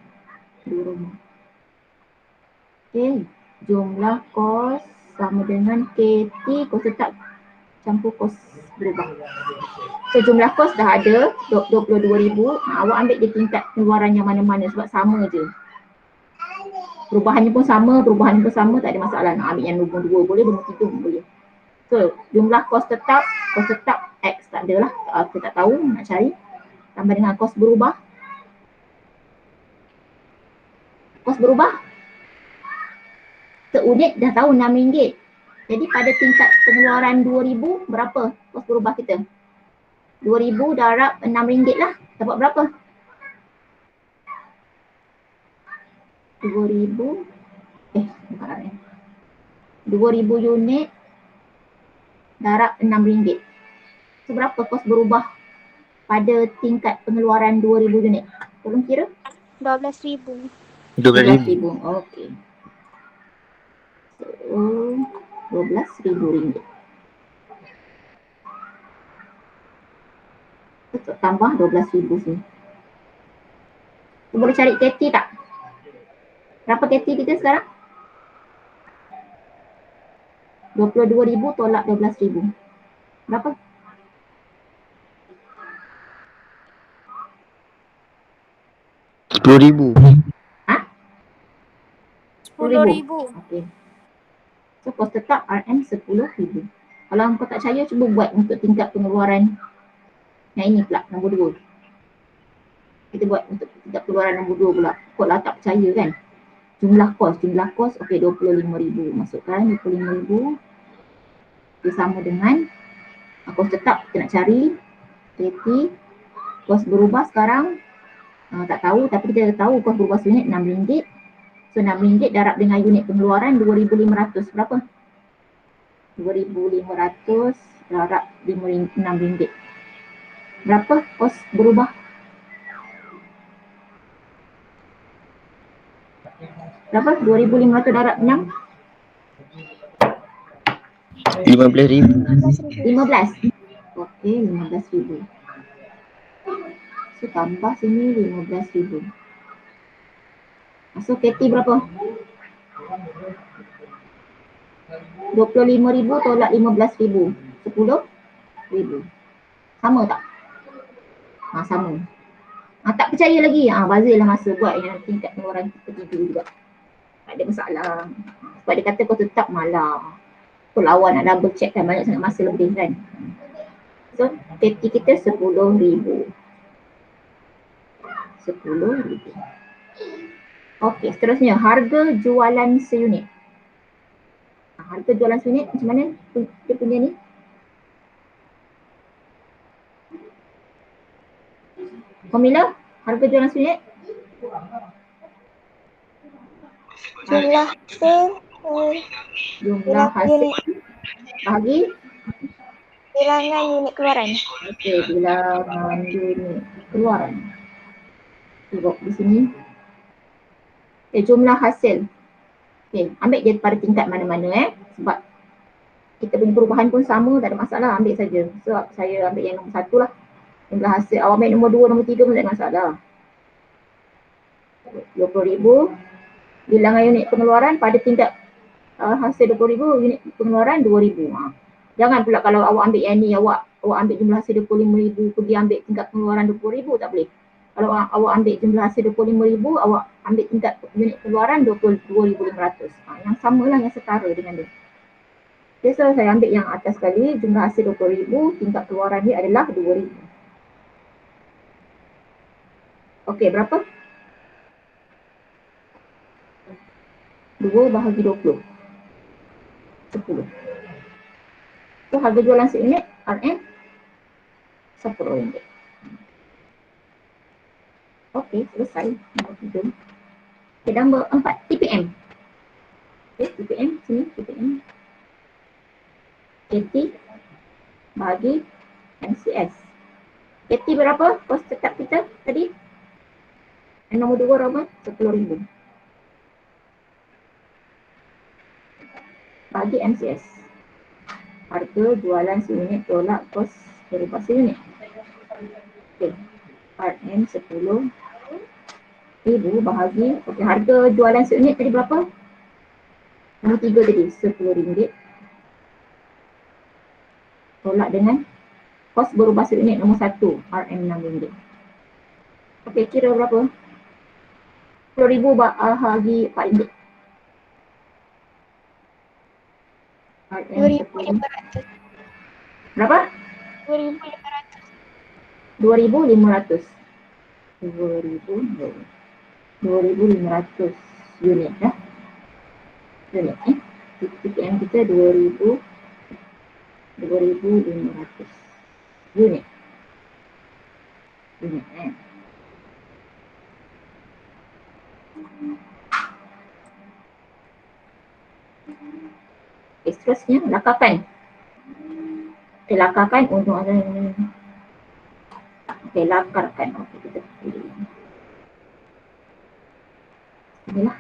Dua rumah. Okey, jumlah kos sama dengan KT kos tetap campur kos berubah. So jumlah kos dah ada 22,000. Awak ambil di tingkat pengeluaran yang mana-mana sebab sama je. Perubahannya pun sama, tak ada masalah. Nak ambil yang nombor 2 boleh, nombor 3 pun boleh. So jumlah kos tetap X tak ada lah. Kita tak tahu, nak cari. Tambah dengan kos berubah. Kos berubah seunit dah tahu RM6. Jadi pada tingkat pengeluaran 2,000 berapa kos berubah kita? 2,000 darab RM6 lah. Dapat berapa? 2,000 unit darab RM6. So berapa kos berubah pada tingkat pengeluaran 2,000 unit? Tolong kira. 12,000. 12,000. Okey. So RM12,000. Betul, tambah 12,000 sini. Boleh cari KT tak? Berapa KT kita sekarang? 22,000 tolak 12,000. Berapa? RM10,000. Ha? 10,000. Okey. So kos tetap RM 10,000. Kalau kau tak percaya, cuba buat untuk tingkat pengeluaran yang ini pula, nombor 2. Kita buat untuk tingkat pengeluaran nombor 2 pula. Kau lah tak percaya kan? Jumlah kos, okey 25,000. Masukkan 25,000. Dia sama dengan kos tetap kita nak cari. KT. Kos berubah sekarang tak tahu, tapi kita tahu kos berubah unit RM6. So RM6 darab dengan unit pengeluaran 2,500. Berapa? 2,500 darab RM6. Berapa kos berubah? Berapa? 2,500 darab 6? 15,000. 15. Okey, 15,000. So tambah sini 15,000. So KT berapa? 25,000 tolak 15,000. 10,000. Sama tak? Sama. Tak percaya lagi. Bazirlah masa buat yang tingkat pengeluaran ketiga juga. Tak ada masalah. Sebab dia kata kau tetap malah. Kau lawan nak double check kan, banyak sangat masa lebih kan. So KT kita 10,000. 10,000. Okey, seterusnya harga jualan seunit. Harga jualan seunit macam mana dia punya ni? Formula harga jualan seunit? Jumlah hasil Jumlah hasil bagi bilangan unit keluaran. okey, bilangan unit keluaran. Tengok di sini. Jumlah hasil. Okey, ambil dia pada tingkat mana-mana sebab kita punya perubahan pun sama, tak ada masalah, ambil saja. So saya ambil yang nombor 1 lah. Jumlah hasil awak ambil nombor 2, nombor 3 pun tak ada masalah. 20,000 bilangan unit pengeluaran pada tingkat hasil 20,000, unit pengeluaran 2,000. Jangan pula kalau awak ambil yang ni, awak ambil jumlah hasil 25,000 pergi ambil tingkat pengeluaran 20,000, tak boleh. Kalau awak ambil jumlah hasil 25,000, awak ambil tingkat unit pengeluaran 22,500. Yang samalah, yang setara dengan dia. Okay, so saya ambil yang atas sekali, jumlah hasil 20,000, tingkat keluaran dia adalah 2,000. Okey, berapa? 2 bahagi 20. 10. So, harga jualan seunit RM RM10. Okey, selesai. Nombor 3. Okey, nombor 4, TPM. Okey, TPM, sini TPM. KT bahagi MCS. KT berapa? Kos tetap kita tadi? Nombor 2 berapa? 10,000. Bagi MCS. Harga jualan seunit tolak kos berubah seunit. Okey. RM 10,000 bahagi. Okey, harga jualan seunit tadi berapa? Nombor 3 tadi RM10. Tolak dengan kos berubah seunit nombor 1 RM6. Okey, kira berapa? 10,000 bahagi RM4. RM2,500. Berapa? RM2,500. 2,500. 2,500 unit dah. Unit TPM kita 2,500 unit. Unit seterusnya lakarkan. Okey, lakarkan untuk ada. Okey, lakarkan. Okey, kita pilih. Inilah.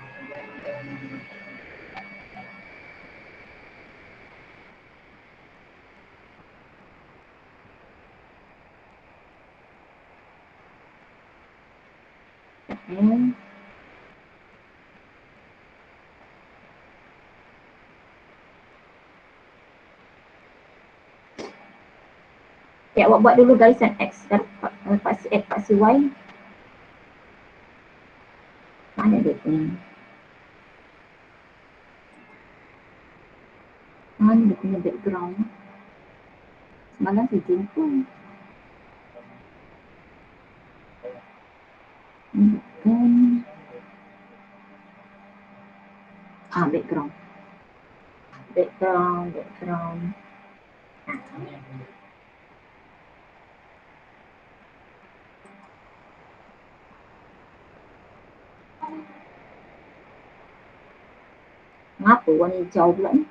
Okay, awak buat dulu garisan X kan, paksi X, paksi Y. Mana dia punya? Mana dia punya background? Semalam saya jumpa. Background. Background. Mengapa warna hijau pula ni?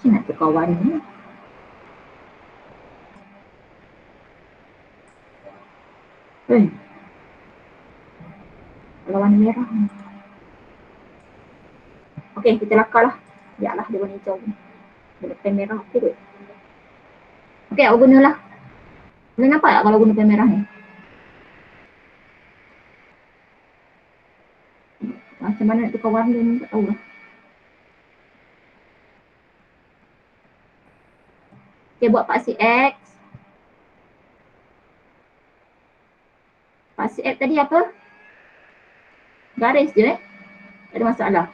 Macam nak tukar warna ni? Kalau warna merah ni. Okey, kita lakarlah. Biarlah dia warna hijau ni. Guna pen merah, okey kot. Okey, awak gunalah. Boleh nampak tak kalau guna pen merah ni? Macam mana nak tukar warna ni, tak tahulah. Okay, buat paksi X. Paksi X tadi apa? Garis je tak ada masalah.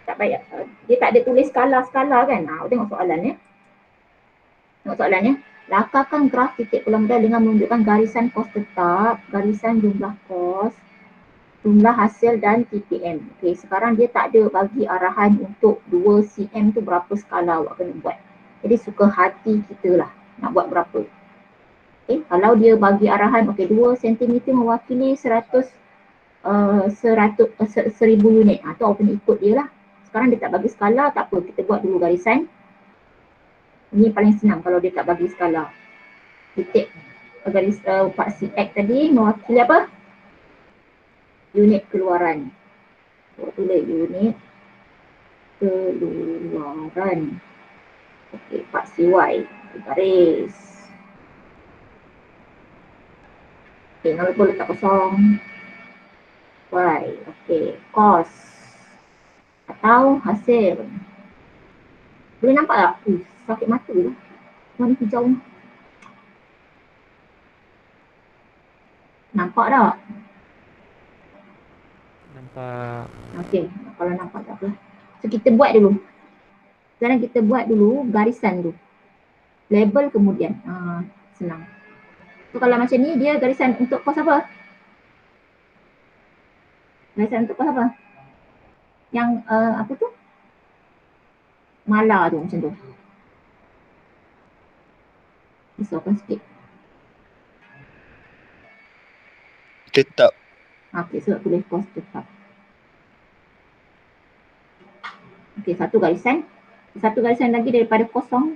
Tak payah. Dia tak ada tulis skala-skala kan? Tengok soalan ya. Tengok soalannya. Lakarkan graf titik pulang modal dengan menunjukkan garisan kos tetap, garisan jumlah kos, jumlah hasil dan TPM. Okey, sekarang dia tak ada bagi arahan untuk 2 cm tu berapa skala awak kena buat. Jadi suka hati kita lah nak buat berapa. Okey, kalau dia bagi arahan okey 2 cm mewakili 1,000 unit. Tu awak kena ikut dia lah. Sekarang dia tak bagi skala, tak apa, kita buat dulu garisan. Ini paling senang kalau dia tak bagi skala. Titik garis paksi X tadi mewakili apa? Unit keluaran. Tulis unit keluaran. Okey, paksi Y. Garis. Okay, jangan lupa letak kosong. Y, okay, kos atau hasil. Boleh nampak tak? Sakit mata tu. Warna hijau. Nampak tak? Nampak. Okey, kalau nampak tak apa. So kita buat dulu. Sekarang kita buat dulu garisan tu. Label kemudian. Senang. So kalau macam ni dia garisan untuk kos apa? Garisan untuk kos apa? Yang apa tu? Mala tu macam tu. Besarkan sikit. Tetap. Okey, so tulis kos tetap. Okey, satu garisan. Satu garisan lagi daripada kosong.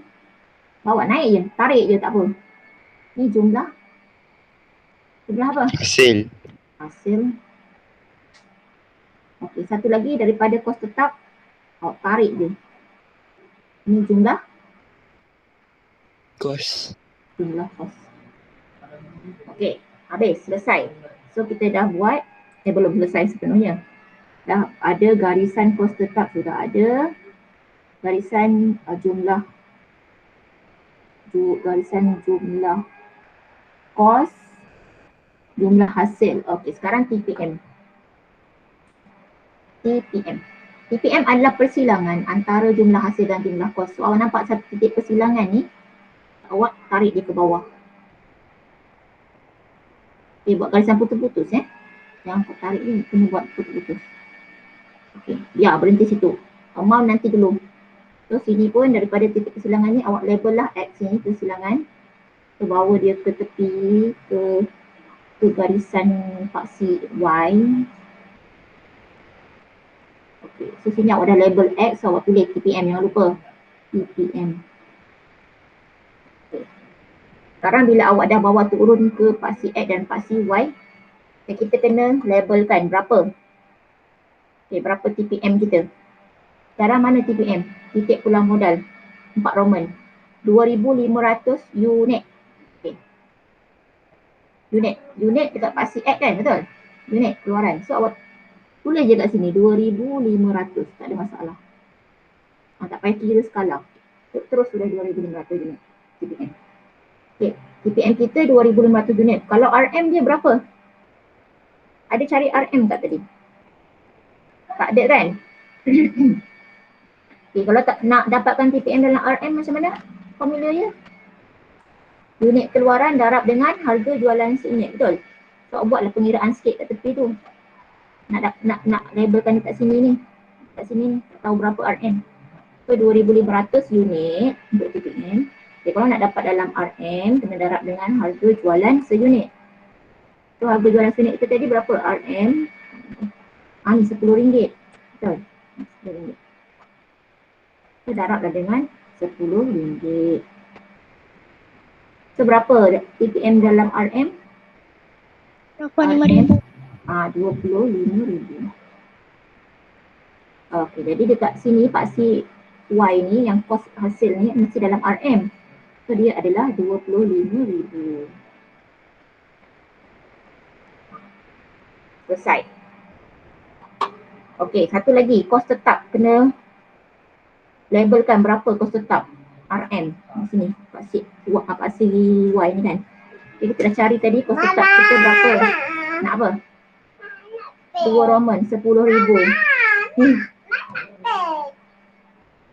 Bawa naik je, tarik je tak apa. Ni jumlah. Jumlah apa? Hasil. Hasil. Okey, satu lagi daripada kos tetap. Tarik je. Ni jumlah. Kos. Jumlah kos. Okey, habis, selesai. So kita dah buat, belum selesai sepenuhnya. Dah ada garisan kos tetap, sudah ada. Garisan garisan jumlah kos, jumlah hasil. Okey, sekarang TPM. TPM adalah persilangan antara jumlah hasil dan jumlah kos. So awak nampak satu titik persilangan ni, awak tarik dia ke bawah. Okay, buat garisan putus-putus Jangan tarik ni, kena buat putus-putus. Okay, ya berhenti situ. Amount nanti dulu. So sini pun daripada titik persilangan ni awak label lah X ni persilangan. So bawa dia ke tepi, ke garisan paksi Y. Okay, so sini awak dah label X, so awak tulis TPM, jangan lupa. TPM. Okay. Sekarang bila awak dah bawa turun ke paksi X dan paksi Y, kita kena labelkan berapa. Okay, berapa TPM kita. Sekarang mana TPM? Titik pulang modal 4 Roman 2,500 unit. Okay. Unit dekat paksi X kan, betul? Unit keluaran. So awak tulis je kat sini 2,500, tak ada masalah. Tak payah kira skala. Terus sudah 2,500 unit TPM. Okay. TPM kita 2,500 unit. Kalau RM dia berapa? Ada cari RM tak tadi? Tak ada kan? Okay, kalau tak nak dapatkan TPM dalam RM macam mana formulanya? Unit keluaran darab dengan harga jualan seunit, betul? So buatlah pengiraan sikit kat tepi tu. Nak labelkan dekat sini ni. Kat sini ni, tahu berapa RM. So 2,500 unit untuk TPM. Okay, kalau nak dapat dalam RM, kena darab dengan harga jualan seunit. So harga jualan seunit kita tadi berapa? RM. Ni RM10. Betul? RM10. So darablah dengan RM10. So berapa TPM dalam RM? 25,000. 25,000. Okey, jadi dekat sini paksi Y ni yang kos hasil ni mesti dalam RM. So dia adalah 25,000. Selesai. Okey, satu lagi kos tetap kena labelkan berapa kos tetap RM di sini paksi Y ni kan. Jadi kita dah cari tadi kos tetap kita berapa. Nak apa? 2 Roman 10,000.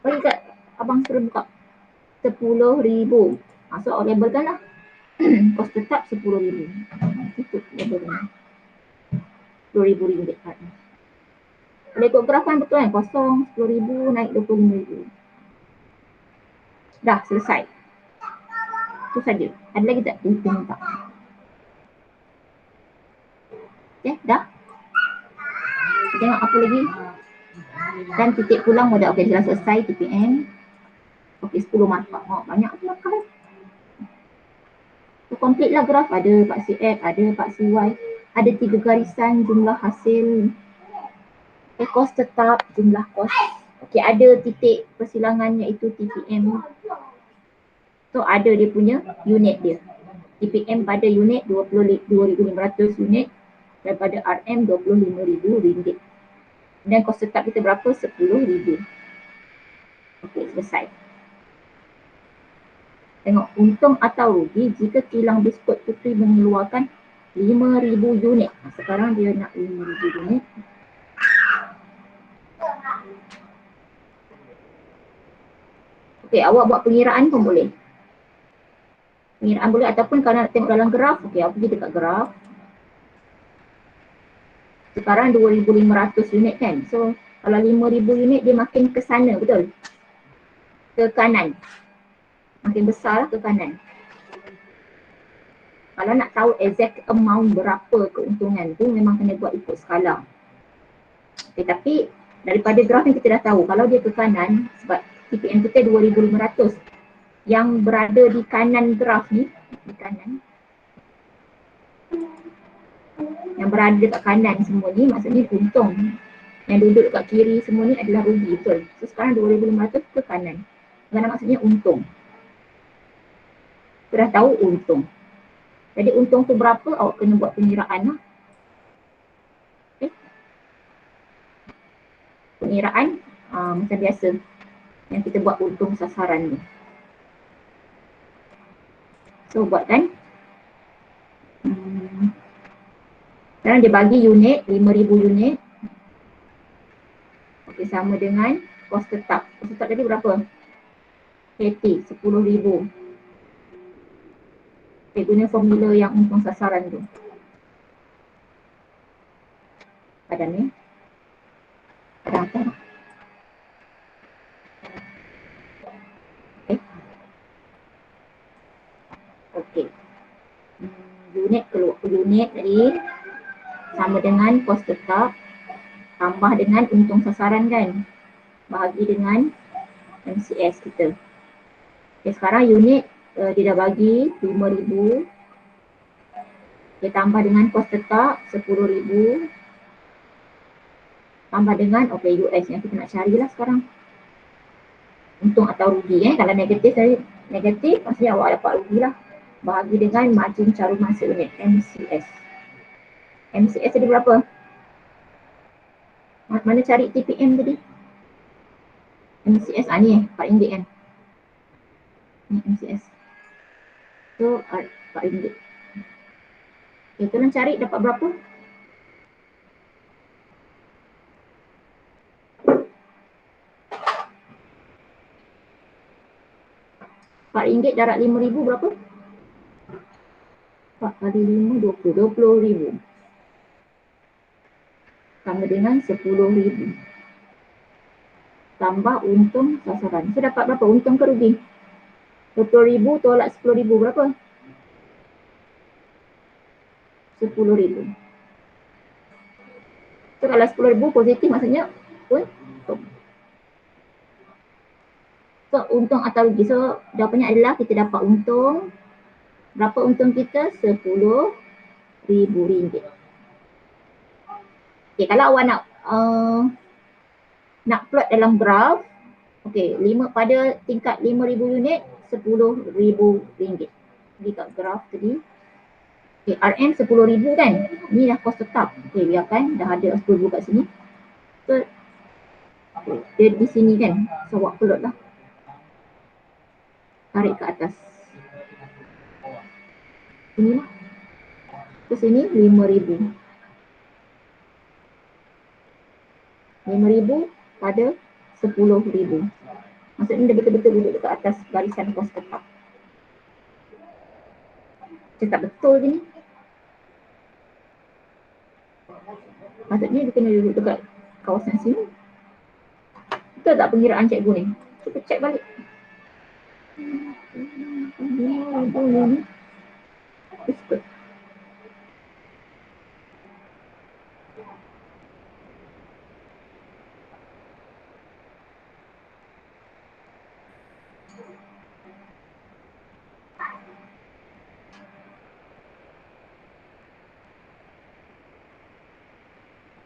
Bagi kat abang suruh buka 10,000. So awak labelkan lah. Kos tetap 10,000. Itu labelkan. RM10,000 RM. Boleh ikut graf kan betul kan? Kosong 10,000 naik 25,000. Dah selesai. Itu saja. Ada lagi tak? Kita minta. Okay, dah. Tengok apa lagi. Dan titik pulang modal. Okey, dah selesai TPM. Okey, 10 markah. Banyak tu markah. So complete lah graf. Ada paksi X, ada paksi Y. Ada 3 garisan jumlah hasil. Kos tetap, jumlah kos. Okey, ada titik persilangan iaitu TPM. So So ada dia punya unit dia. TPM pada unit 22,500 unit, daripada RM RM25,000. Dan kos tetap kita berapa? RM10,000. Okey, selesai. Tengok untung atau rugi jika kilang biskut Puteri mengeluarkan 5,000 unit. Sekarang dia nak 5,000 unit. Okey, awak buat pengiraan pun boleh. Pengiraan boleh ataupun kalau nak tengok dalam graf, okey, awak pergi dekat graf. Sekarang 2,500 unit kan. So kalau 5,000 unit dia makin ke sana, betul? Ke kanan. Makin besar ke kanan. Kalau nak tahu exact amount berapa keuntungan tu memang kena buat ikut skala. Okay, tapi daripada graf yang kita dah tahu, kalau dia ke kanan sebab TPM kita 2,500, yang berada di kanan graf ni, di kanan, yang berada dekat kanan semua ni maksudnya untung. Yang duduk dekat kiri semua ni adalah rugi, betul? So sekarang 2,500 ke kanan. Kanan maksudnya untung. Kita dah tahu untung. Jadi untung tu berapa, awak kena buat pengiraan lah. Okay. Pengiraan macam biasa yang kita buat untung sasaran ni. So buat kan. Sekarang dia bagi unit, 5,000 unit. Okey, sama dengan kos tetap. Kos tetap tadi berapa? KT, 10,000. Okey, guna formula yang untung sasaran tu. Padan ni. Padan apa? Okey. Unit keluar, unit tadi sama dengan kos tetap tambah dengan untung sasaran kan, bahagi dengan MCS kita. Okay, sekarang unit dia dah bagi 5,000, dia tambah dengan kos tetap 10,000, tambah dengan US yang kita nak carilah sekarang. Untung atau rugi kalau negatif tadi, negatif maksudnya awak dapat rugi lah. Bahagi dengan margin carum masa unit, MCS. MCS tadi berapa? Mana cari TPM tadi? MCS ni RM4 kan? Ni MCS. So RM4. Okay, tolong cari dapat berapa? RM4 darab 5,000 berapa? 4 kali 5, 20,000. Sama dengan 10,000. Tambah untung sasaran. So dapat berapa? Untung ke rugi? 20,000 tolak 10,000 berapa? 10,000. So kalau 10,000 positif maksudnya untung. So untung atau rugi. So jawapannya adalah kita dapat untung. Berapa untung kita? RM10,000. Okay, kalau awak nak plot dalam graf, okay, pada tingkat 5,000 unit, RM10,000. Jadi kat graf tadi, okay, RM 10,000 kan? Ni dah kos tetap. Okay, biarkan dah ada 10,000 kat sini. So, okay, dia di sini kan? So, awak plot lah. Tarik ke atas. Sini lah. Ke sini 5,000. 5,000 pada 10,000. Maksudnya dia betul-betul duduk dekat atas barisan kos tetap. Cakap betul je ni. Maksudnya dia kena duduk dekat kawasan sini. Betul tak pengiraan cikgu ni? Cuba cek balik. 5,000 ni. Betul.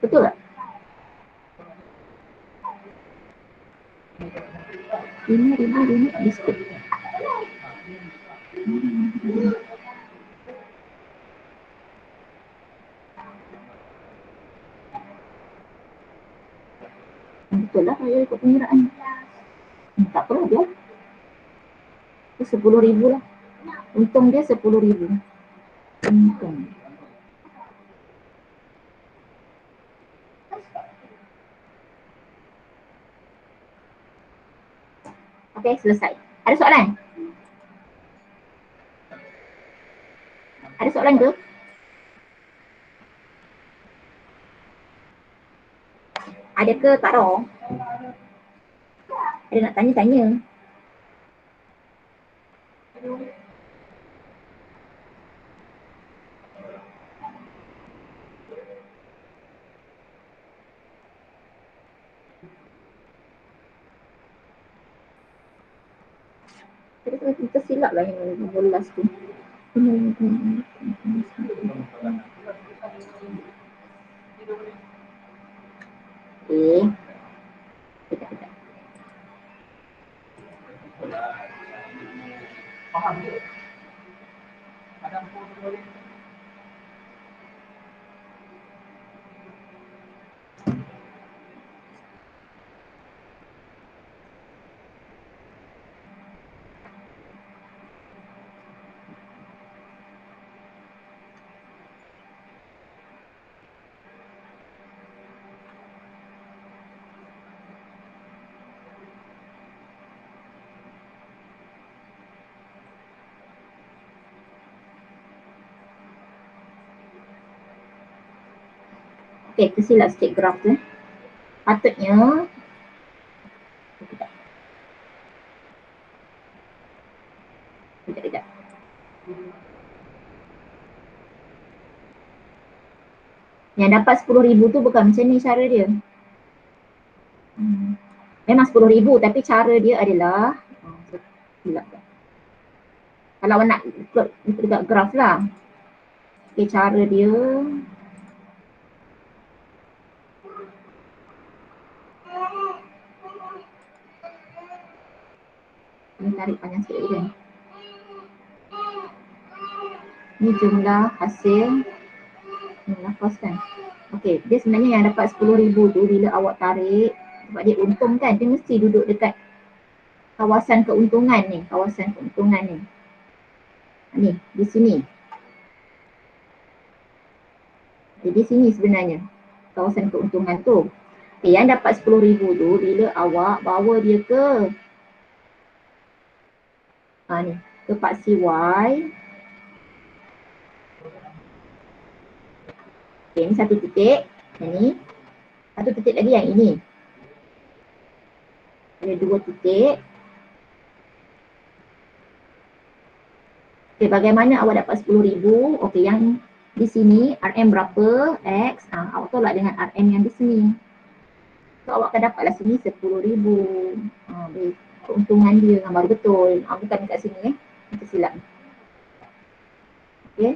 Betul tak? 5,000 unit biskut. Betul lah saya ikut pengiraan. Tak apalah dia. Itu 10,000 lah. Untung dia 10,000. Untung. Okey, selesai. Ada soalan? Ada soalan ke? Ada ke tak ada? Ada nak tanya-tanya? Kita silap lah yang 15 tu. Okay. Sekejap. Okay, tersilap sikit graf tu. Patutnya Sekejap. Yang dapat 10,000 tu bukan macam ni cara dia. Memang 10,000 tapi cara dia adalah silap tak? Kalau awak nak ikut dekat graf lah. Okay, cara dia ni tarik panjang sikit lagi kan. Ni jumlah hasil, jumlah kos kan. Okay, dia sebenarnya yang dapat 10,000 tu bila awak tarik, sebab dia untung kan, dia mesti duduk dekat kawasan keuntungan ni, kawasan keuntungan ni. Ni, di sini. Jadi sini sebenarnya kawasan keuntungan tu. Okay, yang dapat 10,000 tu bila awak bawa dia ke ni, ke paksi Y. Okay, ni satu titik. Yang ni. Satu titik lagi yang ini. Ada dua titik. Okay, bagaimana awak dapat 10,000? Okay, yang di sini RM berapa? X. Awak tolak dengan RM yang di sini. So awak akan dapatlah sini 10,000. Keuntungan dia gambar betul. Bukan dekat sini kita silap. Okay.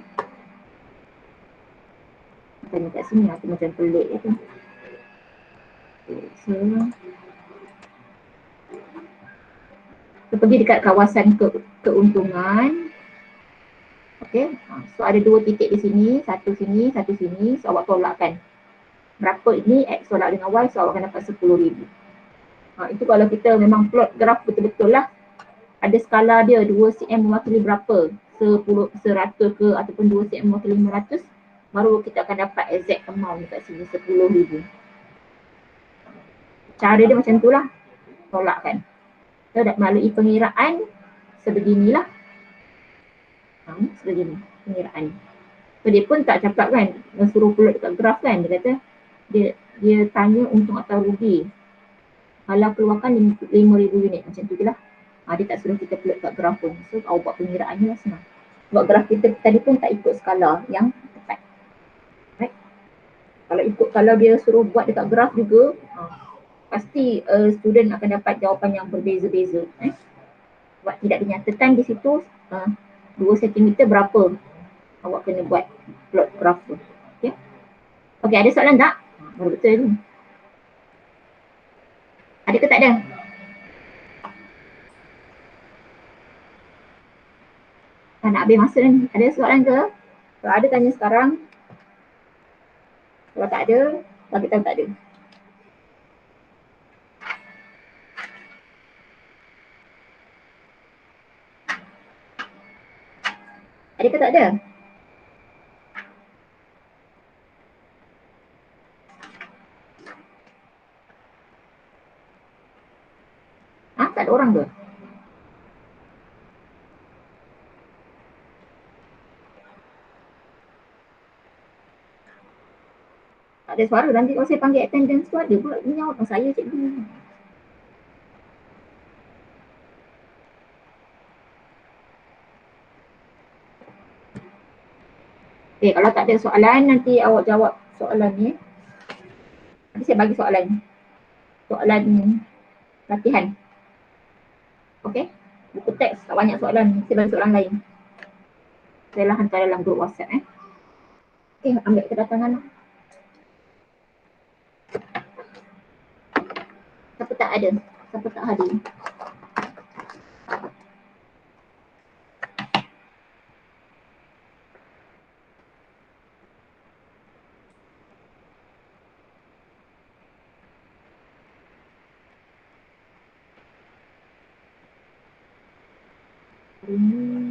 Bukan dekat sini aku macam pelik je tu. Okay, so pergi dekat kawasan keuntungan. Okay. So ada dua titik di sini, satu sini, satu sini. So awak tolakkan. Berapa ini X tolak dengan Y, so awak akan dapat 10,000. Itu kalau kita memang plot graf betul-betul lah. Ada skala dia 2 cm mewakili berapa, 10, 100 ke ataupun 2 cm mewakili 500, baru kita akan dapat exact amount dekat sini 10,000. Cara dia macam tu lah, tolakkan. So melalui pengiraan sebeginilah. Sebegini pengiraan. So dia pun tak cakap kan, suruh plot dekat graf kan, dia kata dia tanya untung atau rugi. Kalau keluarkan 5,000 unit macam tu je lah. Dia tak suruh kita plot kat graf pun. So awak buat pengiraannya lah senang. Sebab graf kita tadi pun tak ikut skala yang tepat. Right? Kalau dia suruh buat dekat graf juga, pasti student akan dapat jawapan yang berbeza-beza. Sebab tidak dinyatakan di situ 2 cm berapa awak kena buat plot graf tu. Okay? Okay, ada soalan tak? Baru betul tu. Ada ke tak ada? Nak habis masa ni. Ada soalan ke? Kalau ada tanya sekarang. Kalau tak ada, bagi tahu tak ada. Ada ke tak ada? Tak ada orang ke? Tak ada suara. Nanti kalau saya panggil attendance tu ada pula menjawab dengan saya cikgu. Okay, kalau tak ada soalan nanti awak jawab soalan ni. Nanti saya bagi soalan. Soalan latihan. Okay? Buku teks tak banyak soalan. Saya bagi soalan lain. Saya lah hantar dalam grup WhatsApp Okay, ambil kedatangan. Siapa tak ada? Siapa tak hadir? Ini